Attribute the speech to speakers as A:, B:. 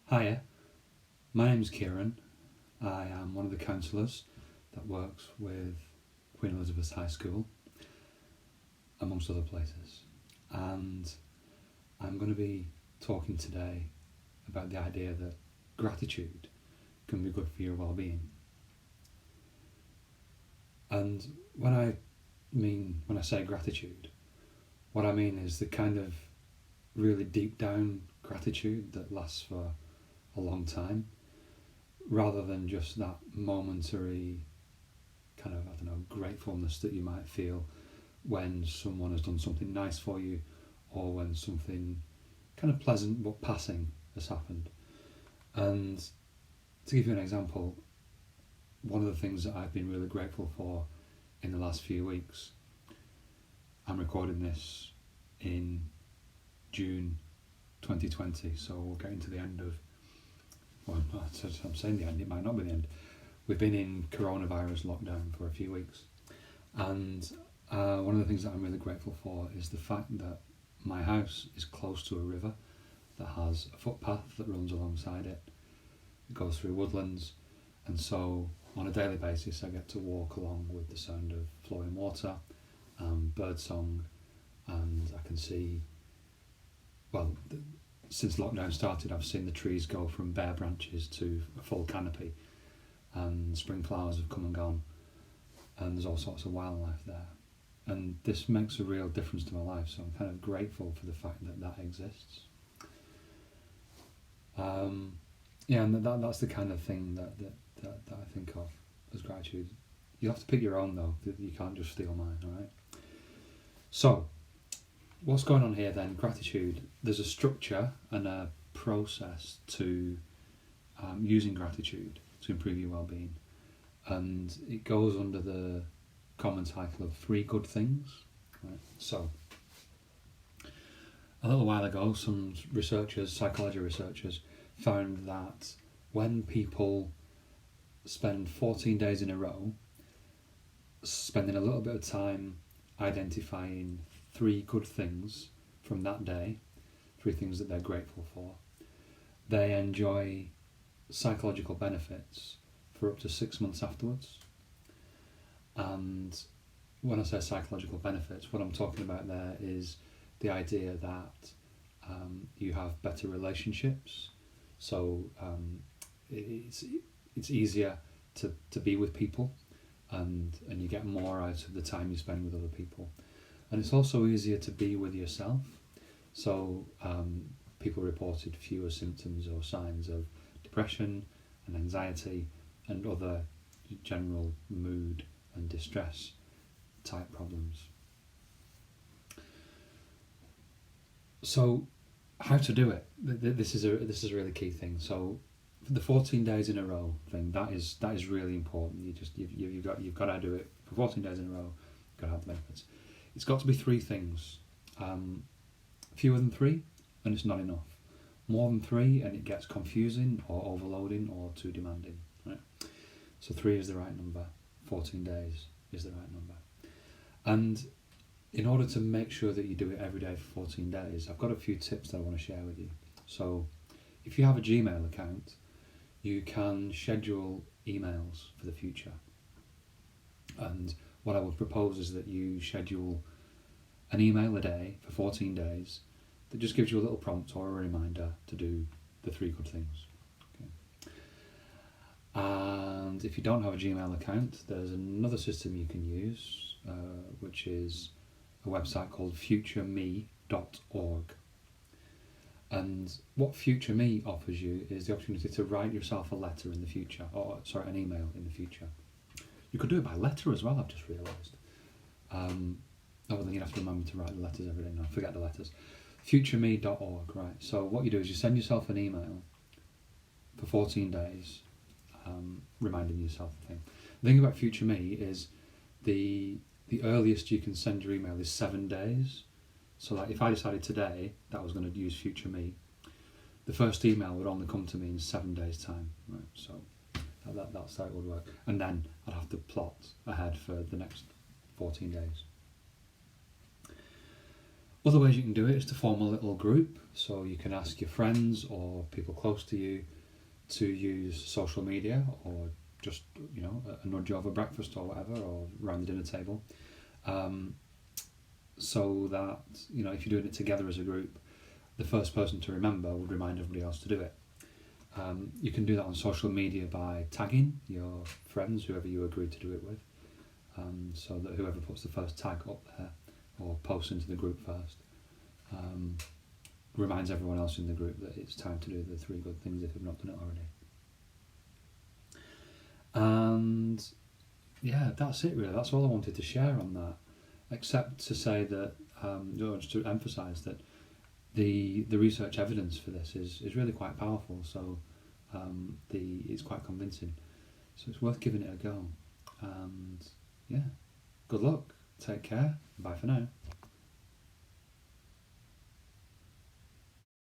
A: Hiya, my name's Kieran. I am one of the counsellors that works with Queen Elizabeth's High School, amongst other places. And I'm going to be talking today about the idea that gratitude can be good for your well-being. And when I say gratitude, what I mean is the kind of really deep down gratitude that lasts for a long time, rather than just that momentary kind of, gratefulness that you might feel when someone has done something nice for you, or when something kind of pleasant but passing has happened. And to give you an example, one of the things that I've been really grateful for in the last few weeks, I'm recording this in June 2020, so we're getting to the end of, I'm saying the end, it might not be the end. We've been in coronavirus lockdown for a few weeks, and one of the things that I'm really grateful for is the fact that my house is close to a river that has a footpath that runs alongside it. It goes through woodlands, and so on a daily basis I get to walk along with the sound of flowing water, bird song, and I can see, since lockdown started, I've seen the trees go from bare branches to a full canopy, and spring flowers have come and gone, and there's all sorts of wildlife there. And this makes a real difference to my life, so I'm kind of grateful for the fact that that exists. And that's the kind of thing that I think of as gratitude. You'll have to pick your own though, you can't just steal mine, alright? So, what's going on here then? Gratitude. There's a structure and a process to using gratitude to improve your well-being, and it goes under the common title of 3 good things. Right? So, a little while ago, some psychology researchers, found that when people spend 14 days in a row spending a little bit of time identifying 3 good things from that day, 3 things that they're grateful for, they enjoy psychological benefits for up to 6 months afterwards. And when I say psychological benefits, what I'm talking about there is the idea that you have better relationships, so it's easier to be with people, and you get more out of the time you spend with other people. And it's also easier to be with yourself. So people reported fewer symptoms or signs of depression and anxiety and other general mood and distress type problems. So how to do it? This is a really key thing. So the 14 days in a row thing, that is really important. You've got to do it for 14 days in a row. You've got to have the benefits. It's got to be 3 things. Fewer than 3, and it's not enough. More than 3, and it gets confusing or overloading or too demanding. Right? So 3 is the right number. 14 days is the right number. And in order to make sure that you do it every day for 14 days, I've got a few tips that I want to share with you. So if you have a Gmail account, you can schedule emails for the future. And what I would propose is that you schedule an email a day for 14 days that just gives you a little prompt or a reminder to do the 3 good things. Okay. And if you don't have a Gmail account, there's another system you can use, which is a website called futureme.org. And what Future Me offers you is the opportunity to write yourself a letter in the future, an email in the future. You could do it by letter as well, I've just realised. Then you'd have to remember to write the letters every day. No, forget the letters. Futureme.org, right. So what you do is you send yourself an email for 14 days, reminding yourself the thing. The thing about Future Me is the earliest you can send your email is 7 days. So like if I decided today that I was going to use Future Me, the first email would only come to me in 7 days' time. Right. So that's how it would work. And then I'd have to plot ahead for the next 14 days. Other ways you can do it is to form a little group. So you can ask your friends or people close to you to use social media, or just, you know, a nudge over breakfast or whatever, or around the dinner table, so that, you know, if you're doing it together as a group, the first person to remember would remind everybody else to do it. You can do that on social media by tagging your friends, whoever you agreed to do it with, so that whoever puts the first tag up there or posts into the group first reminds everyone else in the group that it's time to do the 3 good things if they've not done it already. And yeah, that's it really. That's all I wanted to share on that, except to say that, just to emphasise that the research evidence for this is really quite powerful. So it's quite convincing. So it's worth giving it a go. And yeah, good luck. Take care. Bye for now.